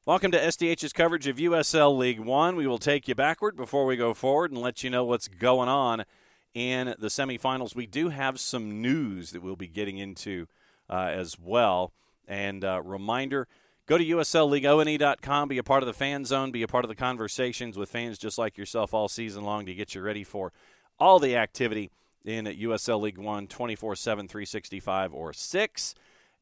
Welcome to SDH's coverage of USL League One. We will take you backward before we go forward and let you know what's going on in the semifinals. We do have some news that we'll be getting into as well. And reminder, go to USLLeagueONE.com, be a part of the fan zone, be a part of the conversations with fans just like yourself all season long to get you ready for all the activity in USL League One 24/7, 365 or 6,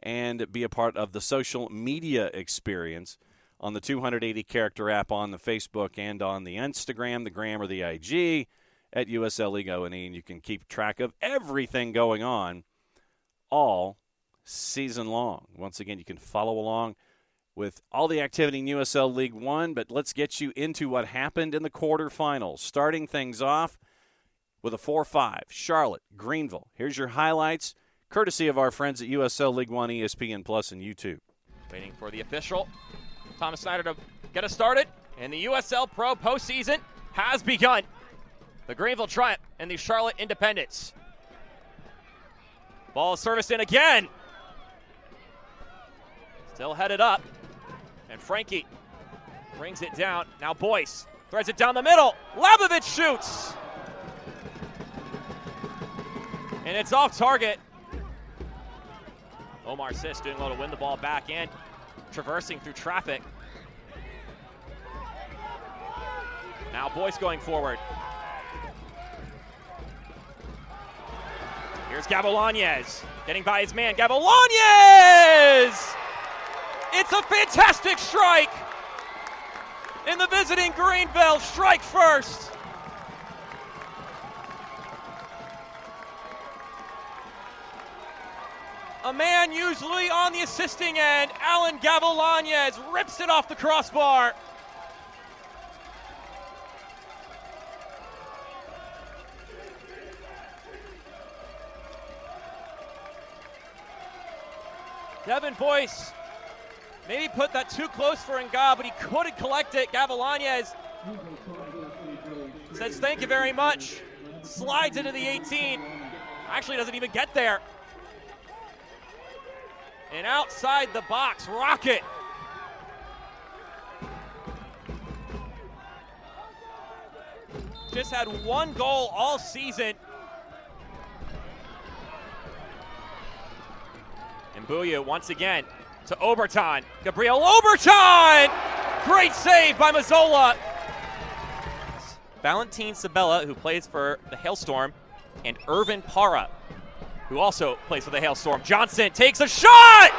and be a part of the social media experience on the 280-character app on the Facebook and on the Instagram, the Gram, or the IG at USL League ONE, and you can keep track of everything going on all season long. Once again, you can follow along with all the activity in USL League One, but let's get you into what happened in the quarterfinals. Starting things off with a 4-5, Charlotte, Greenville. Here's your highlights, courtesy of our friends at USL League One, ESPN Plus, and YouTube. Waiting for the official, Thomas Snyder, to get us started, and the USL Pro postseason has begun. The Greenville Triumph and the Charlotte Independence. Ball is serviced in again. Still headed up, and Frankie brings it down. Now Boyce threads it down the middle. Labovich shoots, and it's off target. Omar Sis doing well to win the ball back in, traversing through traffic. Now Boyce going forward. Here's Gavilanes getting by his man. Gavilanes! It's a fantastic strike in the visiting Greenville. Strike first. A man usually on the assisting end, Alan Gavilanes, rips it off the crossbar. Devin Boyce maybe put that too close for Nga, but he couldn't collect it. Gavilanes says thank you very much. Slides into the 18. Actually doesn't even get there. And outside the box, Rocket. Just had one goal all season. And Mbuya once again to Oberton. Gabriel Oberton! Great save by Mazzola. Valentin Sabella, who plays for the Hailstorm, and Irvin Parra, who also plays for the Hailstorm. Johnson takes a shot!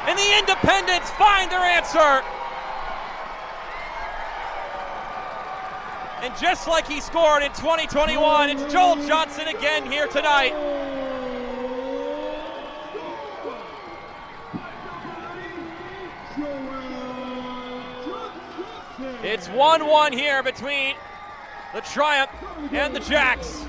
And the Independents find their answer. And just like he scored in 2021, it's Joel Johnson again here tonight. It's 1-1 here between the Triumph and the Jacks.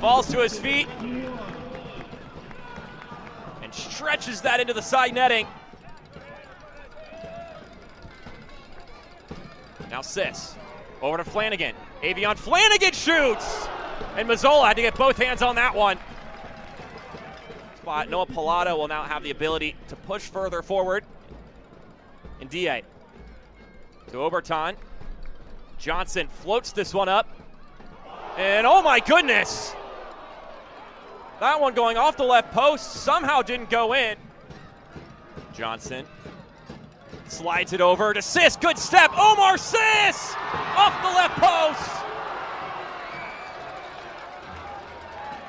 Falls to his feet and stretches that into the side netting. Now Sis over to Flanagan. Avion Flanagan shoots, and Mazzola had to get both hands on that one. Spot. Noah Pilata will now have the ability to push further forward. And DA to Oberton. Johnson floats this one up. And oh my goodness! That one going off the left post somehow didn't go in. Johnson slides it over to Sis. Good step. Omar Sis off the left post.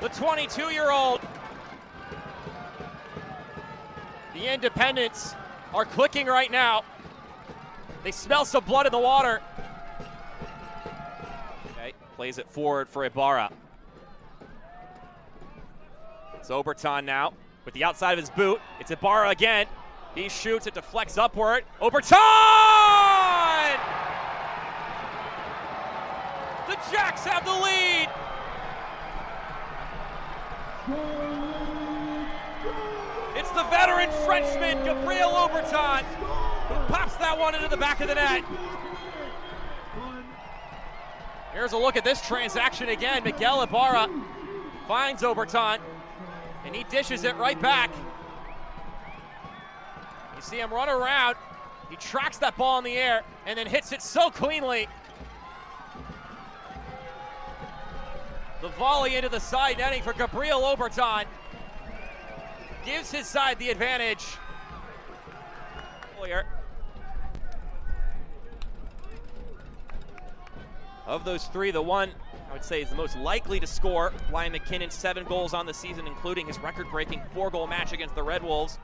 The 22-year-old. The Independents are clicking right now. They smell some blood in the water. Okay, plays it forward for Ibarra. It's Oberton now with the outside of his boot. It's Ibarra again. He shoots, it deflects upward. Oberton! The Jacks have the lead. It's the veteran Frenchman, Gabriel Oberton, who pops that one into the back of the net. Here's a look at this transaction again. Miguel Ibarra finds Oberton, and he dishes it right back. You see him run around. He tracks that ball in the air and then hits it so cleanly. The volley into the side netting for Gabriel Oberton gives his side the advantage. Of those three, the one I would say is the most likely to score, Ryan McKinnon, 7 goals on the season, including his record-breaking 4-goal match against the Red Wolves.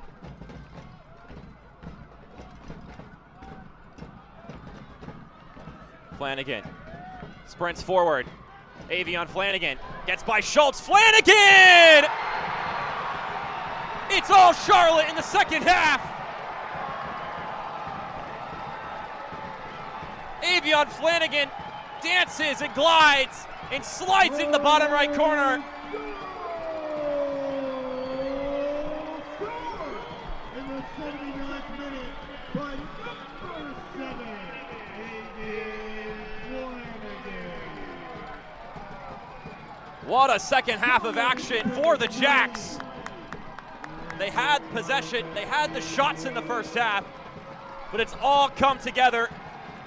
Flanagan sprints forward. Avion Flanagan gets by Schultz. Flanagan! It's all Charlotte in the second half. Avion Flanagan dances and glides and slides in the bottom right corner. In the 79th minute by number 7, What a second half of action for the Jacks. They had possession, they had the shots in the first half, but it's all come together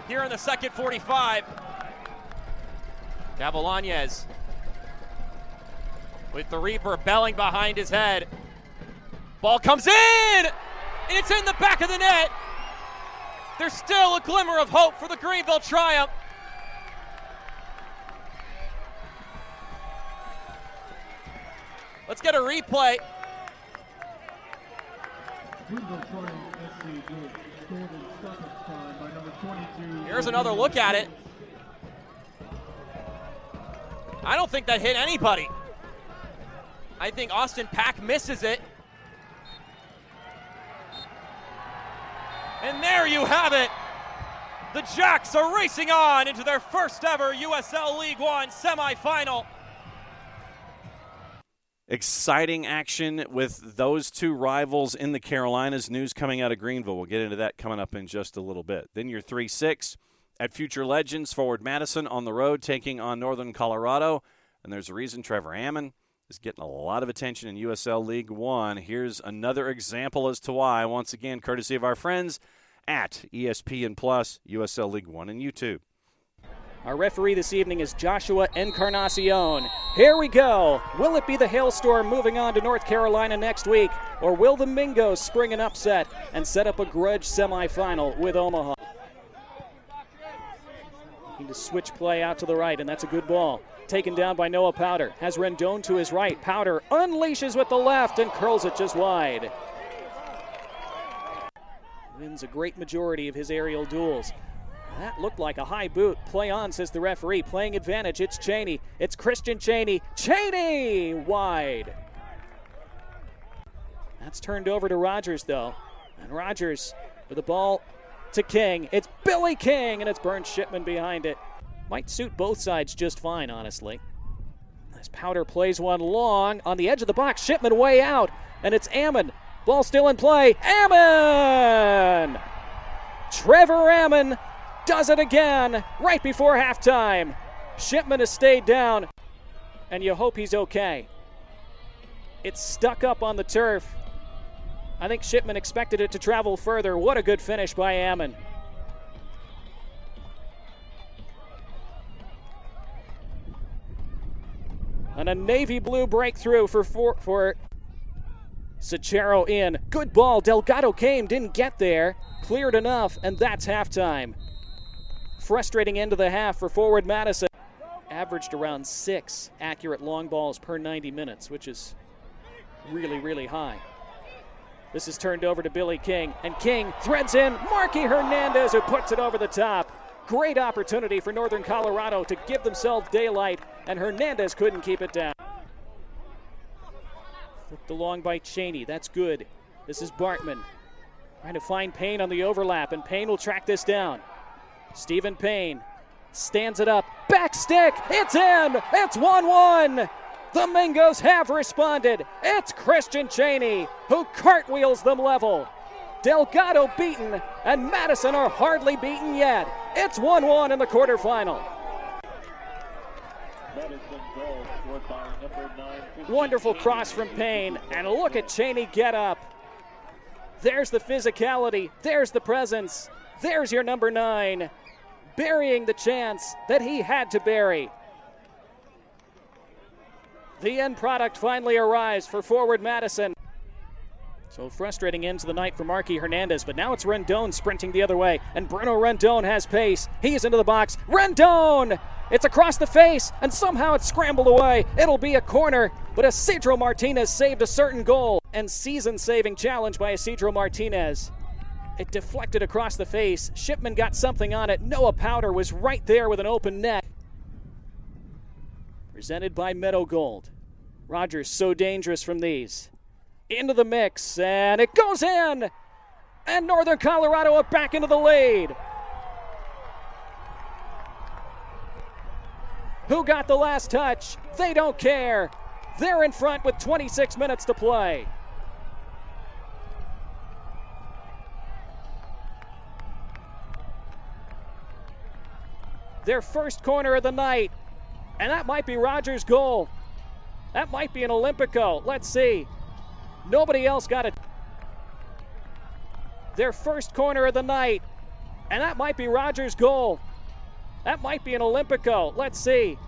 here in the second 45. Gavilanes with the Reaper belling behind his head. Ball comes in, and it's in the back of the net. There's still a glimmer of hope for the Greenville Triumph. Let's get a replay. Here's another look at it. I don't think that hit anybody. I think Austin Pack misses it. And there you have it. The Jacks are racing on into their first ever USL League One semifinal. Exciting action with those two rivals in the Carolinas. News coming out of Greenville. We'll get into that coming up in just a little bit. Then your 3-6 at Future Legends. Forward Madison on the road taking on Northern Colorado. And there's a reason Trevor Hammond is getting a lot of attention in USL League One. Here's another example as to why. Once again, courtesy of our friends at ESPN Plus, USL League One, and YouTube. Our referee this evening is Joshua Encarnacion. Here we go. Will it be the Hailstorm moving on to North Carolina next week, or will the Mingos spring an upset and set up a grudge semifinal with Omaha? Need to switch play out to the right, and that's a good ball. Taken down by Noah Powder. Has Rendon to his right. Powder unleashes with the left and curls it just wide. Wins a great majority of his aerial duels. That looked like a high boot. Play on, says the referee. Playing advantage, it's Cheney. It's Christian Cheney. Cheney! Wide. That's turned over to Rogers, though. And Rogers with the ball to King. It's Billy King, and it's Burns Shipman behind it. Might suit both sides just fine, honestly. As Powder plays one long on the edge of the box. Shipman way out, and it's Ammon. Ball still in play. Ammon! Trevor Ammon does it again right before halftime. Shipman has stayed down, and you hope he's okay. It's stuck up on the turf. I think Shipman expected it to travel further. What a good finish by Ammon. And a navy blue breakthrough for Sachero in. Good ball. Delgado came, didn't get there. Cleared enough, and that's halftime. Frustrating end of the half for forward Madison. Averaged around 6 accurate long balls per 90 minutes, which is really, really high. This is turned over to Billy King, and King threads in Marky Hernandez, who puts it over the top. Great opportunity for Northern Colorado to give themselves daylight, and Hernandez couldn't keep it down. Flipped along by Cheney. That's good. This is Bartman trying to find Payne on the overlap, and Payne will track this down. Stephen Payne stands it up. Back stick. It's in. It's 1-1. The Mingos have responded. It's Christian Cheney who cartwheels them level. Delgado beaten, and Madison are hardly beaten yet. It's 1-1 in the quarterfinal. Madison goal scored by number 9. Wonderful cross from Payne, and look at Cheney get up. There's the physicality, there's the presence, there's your number 9, burying the chance that he had to bury. The end product finally arrives for forward Madison. So frustrating end to the night for Marquis Hernandez, but now it's Rendon sprinting the other way, and Bruno Rendon has pace. He's into the box. Rendon! It's across the face, and somehow it's scrambled away. It'll be a corner, but Isidro Martinez saved a certain goal, and season-saving challenge by Isidro Martinez. It deflected across the face. Shipman got something on it. Noah Powder was right there with an open net. Presented by Meadow Gold. Rogers so dangerous from these. Into the mix, and it goes in! And Northern Colorado are back into the lead. Who got the last touch? They don't care. They're in front with 26 minutes to play. Their first corner of the night, and that might be Rogers' goal. That might be an Olympico. Let's see. Nobody else got it. Their first corner of the night, and that might be Rogers' goal. That might be an Olympico. Let's see.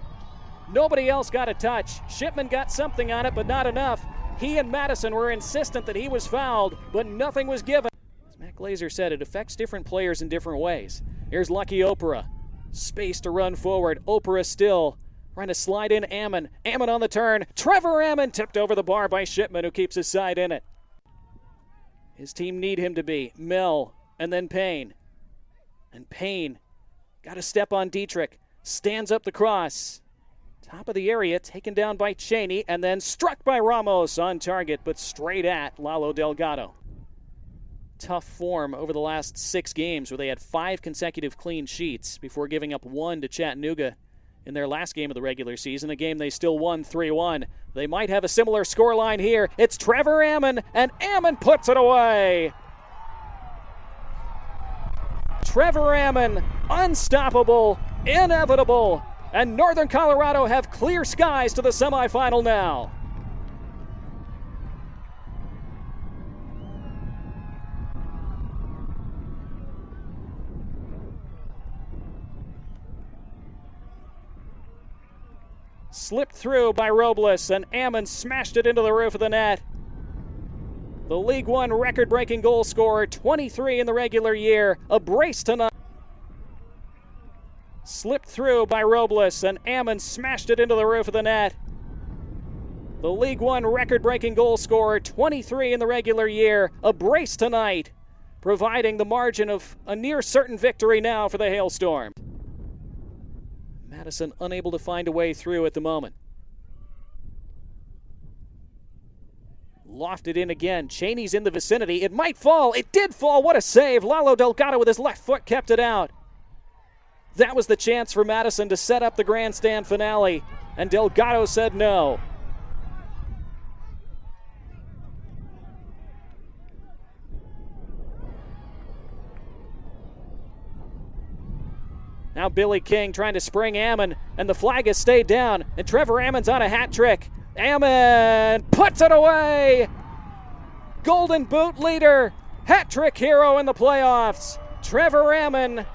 Nobody else got a touch. Shipman got something on it, but not enough. He and Madison were insistent that he was fouled, but nothing was given. As Matt Glazer said, it affects different players in different ways. Here's Lucky Opera. Space to run forward. Opera still trying to slide in Ammon. Ammon on the turn. Trevor Ammon tipped over the bar by Shipman, who keeps his side in it. His team need him to be. Mill, and then Payne. And Payne got a step on Dietrich. Stands up the cross. Top of the area, taken down by Cheney, and then struck by Ramos on target, but straight at Lalo Delgado. Tough form over the last 6 games, where they had 5 consecutive clean sheets before giving up 1 to Chattanooga in their last game of the regular season, a game they still won 3-1. They might have a similar scoreline here. It's Trevor Ammon, and Ammon puts it away. Trevor Ammon, unstoppable, inevitable, and Northern Colorado have clear skies to the semifinal now. Slipped through by Robles, and Ammon smashed it into the roof of the net. The League One record-breaking goal scorer, 23 in the regular year, a brace tonight. Slipped through by Robles, and Ammon smashed it into the roof of the net. The League One record-breaking goal scorer, 23 in the regular year, a brace tonight, providing the margin of a near-certain victory now for the Hailstorm. Madison unable to find a way through at the moment. Lofted in again. Cheney's in the vicinity. It might fall. It did fall. What a save. Lalo Delgado with his left foot kept it out. That was the chance for Madison to set up the grandstand finale, and Delgado said no. Now Billy King trying to spring Ammon, and the flag has stayed down, and Trevor Ammon's on a hat trick. Ammon puts it away! Golden Boot leader, hat trick hero in the playoffs. Trevor Ammon,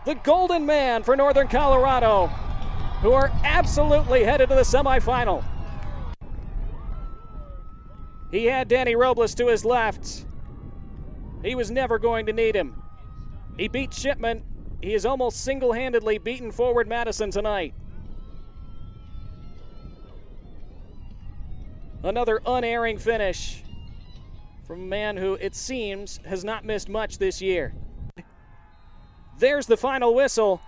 the golden man for Northern Colorado, who are absolutely headed to the semifinal. He had Danny Robles to his left. He was never going to need him. He beat Shipman. He has almost single-handedly beaten forward Madison tonight. Another unerring finish from a man who, it seems, has not missed much this year. There's the final whistle.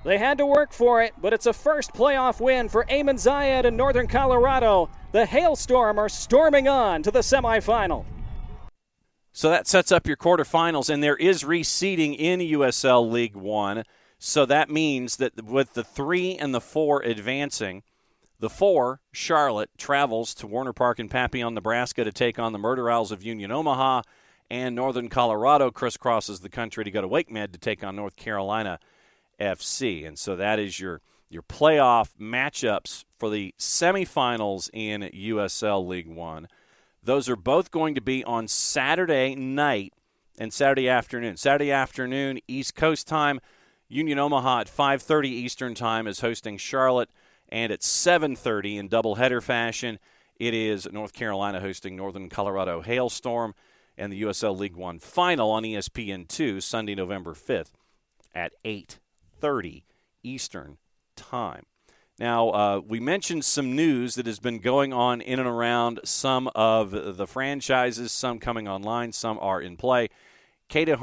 They had to work for it, but it's a first playoff win for Eamon Zayed and Northern Colorado. The Hailstorm are storming on to the semifinal. So that sets up your quarterfinals, and there is reseeding in USL League One. So that means that with the 3 and the 4 advancing, the 4, Charlotte, travels to Warner Park in Papillon, Nebraska to take on the Murder Owls of Union Omaha, and Northern Colorado crisscrosses the country to go to Wake Med to take on North Carolina FC. And so that is your your playoff matchups for the semifinals in USL League One. Those are both going to be on Saturday night and Saturday afternoon. Saturday afternoon, East Coast time. Union Omaha at 5:30 Eastern time is hosting Charlotte, and at 7:30 in doubleheader fashion, it is North Carolina hosting Northern Colorado Hailstorm, and the USL League One final on ESPN2 Sunday, November 5th at 8:30 Eastern time. Now, we mentioned some news that has been going on in and around some of the franchises, some coming online, some are in play. Katie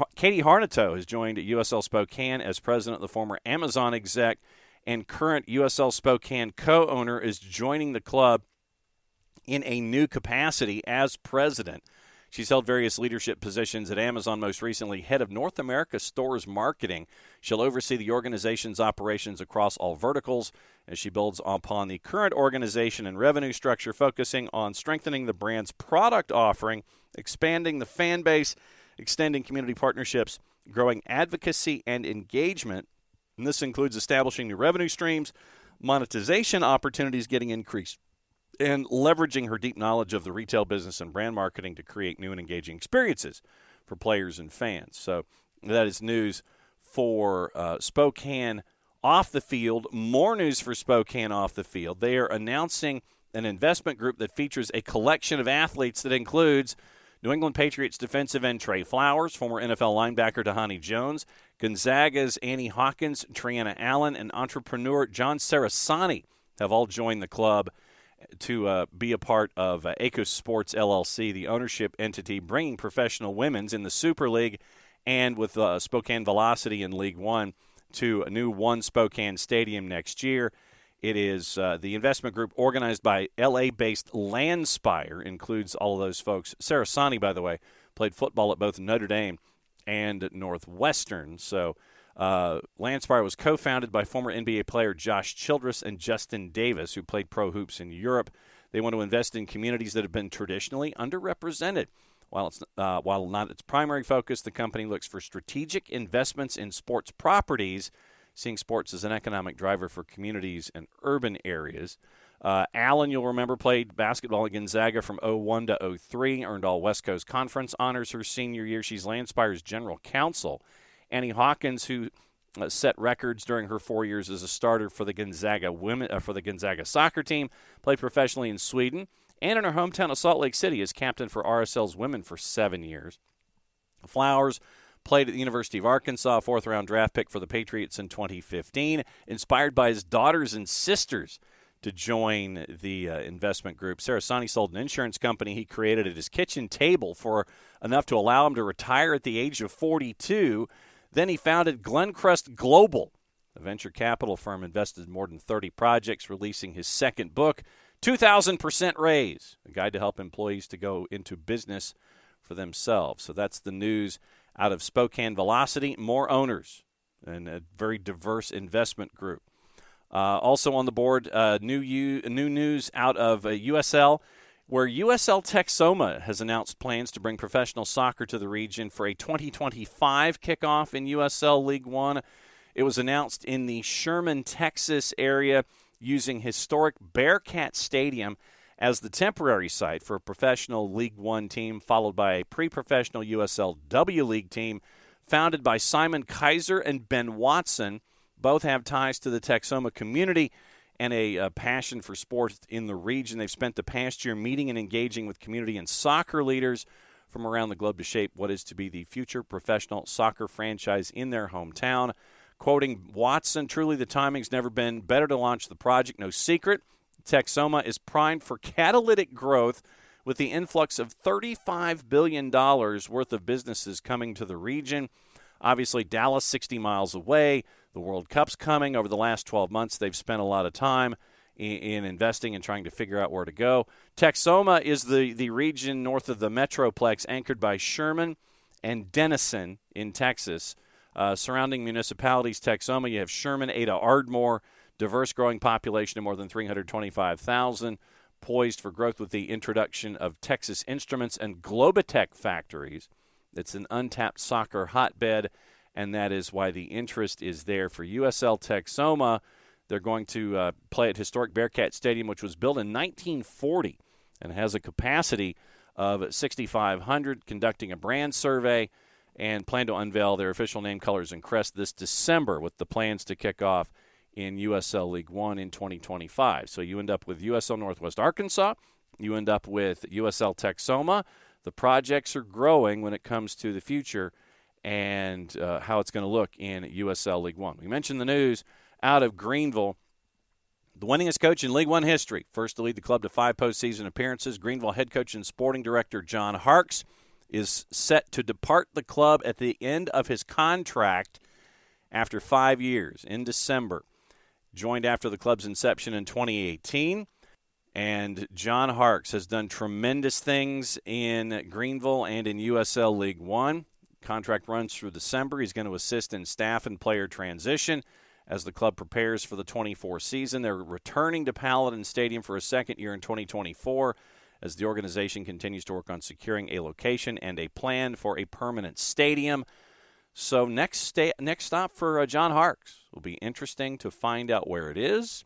Harnato has joined USL Spokane as president. The former Amazon exec and current USL Spokane co-owner is joining the club in a new capacity as president. She's held various leadership positions at Amazon, most recently head of North America Stores Marketing. She'll oversee the organization's operations across all verticals as she builds upon the current organization and revenue structure, focusing on strengthening the brand's product offering, expanding the fan base, extending community partnerships, growing advocacy and engagement. And this includes establishing new revenue streams, monetization opportunities getting increased, and leveraging her deep knowledge of the retail business and brand marketing to create new and engaging experiences for players and fans. So that is news for Spokane off the field. More news for Spokane off the field. They are announcing an investment group that features a collection of athletes that includes New England Patriots defensive end Trey Flowers, former NFL linebacker Tahani Jones, Gonzaga's Annie Hawkins, Triana Allen, and entrepreneur John Sarasani have all joined the club to be a part of ACOS Sports LLC, the ownership entity bringing professional women's in the Super League and with Spokane Velocity in League One to a new One Spokane Stadium next year. It is the investment group organized by L.A.-based Landspire, includes all of those folks. Sarasani, by the way, played football at both Notre Dame and Northwestern. So Landspire was co-founded by former NBA player Josh Childress and Justin Davis, who played pro hoops in Europe. They want to invest in communities that have been traditionally underrepresented. While not its primary focus, the company looks for strategic investments in sports properties, seeing sports as an economic driver for communities and urban areas. Allen, you'll remember, played basketball at Gonzaga from 01 to 03, earned all West Coast Conference honors her senior year. She's Landspire's general counsel. Annie Hawkins, who set records during her 4 years as a starter for the Gonzaga soccer team, played professionally in Sweden and in her hometown of Salt Lake City as captain for RSL's women for 7 years. Flowers played at the University of Arkansas, fourth-round draft pick for the Patriots in 2015, inspired by his daughters and sisters to join the investment group. Sarasani sold an insurance company he created at his kitchen table for enough to allow him to retire at the age of 42. Then he founded Glencrest Global. The venture capital firm invested in more than 30 projects, releasing his second book, 2,000% Raise, a guide to help employees to go into business for themselves. So that's the news out of Spokane Velocity. More owners and a very diverse investment group. Also on the board, new news out of USL, where USL Texoma has announced plans to bring professional soccer to the region for a 2025 kickoff in USL League One. It was announced in the Sherman, Texas area, using historic Bearcat Stadium as the temporary site for a professional League One team, followed by a pre-professional USL W League team founded by Simon Kaiser and Ben Watson. Both have ties to the Texoma community and a passion for sports in the region. They've spent the past year meeting and engaging with community and soccer leaders from around the globe to shape what is to be the future professional soccer franchise in their hometown. Quoting Watson, "Truly the timing's never been better to launch the project. No secret, Texoma is primed for catalytic growth with the influx of $35 billion worth of businesses coming to the region. Obviously, Dallas, 60 miles away. The World Cup's coming. Over the last 12 months, they've spent a lot of time in investing and trying to figure out where to go. Texoma is the region north of the Metroplex, anchored by Sherman and Denison in Texas. Surrounding municipalities, Texoma, you have Sherman, Ada, Ardmore, diverse growing population of more than 325,000, poised for growth with the introduction of Texas Instruments and Globotech factories. It's an untapped soccer hotbed, and that is why the interest is there for USL Texoma. They're going to play at historic Bearcat Stadium, which was built in 1940 and has a capacity of 6,500, conducting a brand survey and plan to unveil their official name, colors, and crest this December, with the plans to kick off in USL League One in 2025. So you end up with USL Northwest Arkansas. You end up with USL Texoma. The projects are growing when it comes to the future and how it's going to look in USL League One. We mentioned the news out of Greenville. The winningest coach in League One history, first to lead the club to 5 postseason appearances, Greenville head coach and sporting director John Harkes is set to depart the club at the end of his contract after 5 years in December. Joined after the club's inception in 2018. And John Harkes has done tremendous things in Greenville and in USL League One. Contract runs through December. He's going to assist in staff and player transition as the club prepares for the 24 season. They're returning to Paladin Stadium for a second year in 2024 as the organization continues to work on securing a location and a plan for a permanent stadium. So next stop for John Harkes will be interesting to find out where it is.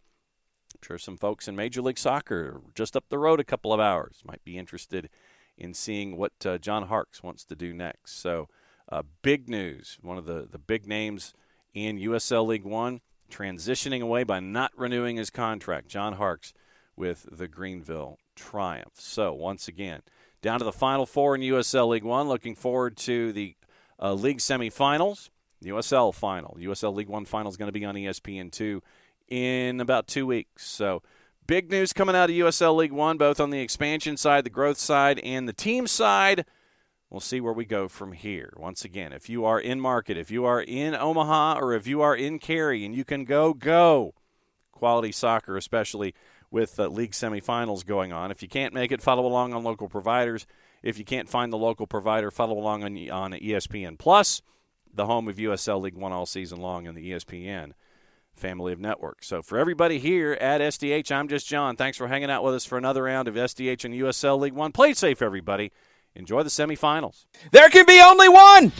I'm sure some folks in Major League Soccer just up the road a couple of hours might be interested in seeing what John Harkes wants to do next. So big news. One of the big names in USL League One transitioning away by not renewing his contract. John Harkes with the Greenville Triumph. So once again, down to the Final Four in USL League One. Looking forward to the league semifinals, the USL final. USL League One final is going to be on ESPN2 in about 2 weeks. So big news coming out of USL League One, both on the expansion side, the growth side, and the team side. We'll see where we go from here. Once again, if you are in market, if you are in Omaha, or if you are in Cary, and you can go. Quality soccer, especially with league semifinals going on. If you can't make it, follow along on local providers. If you can't find the local provider, follow along on ESPN Plus, the home of USL League One all season long in the ESPN family of networks. So for everybody here at SDH, I'm just John. Thanks for hanging out with us for another round of SDH and USL League One. Play safe, everybody. Enjoy the semifinals. There can be only one.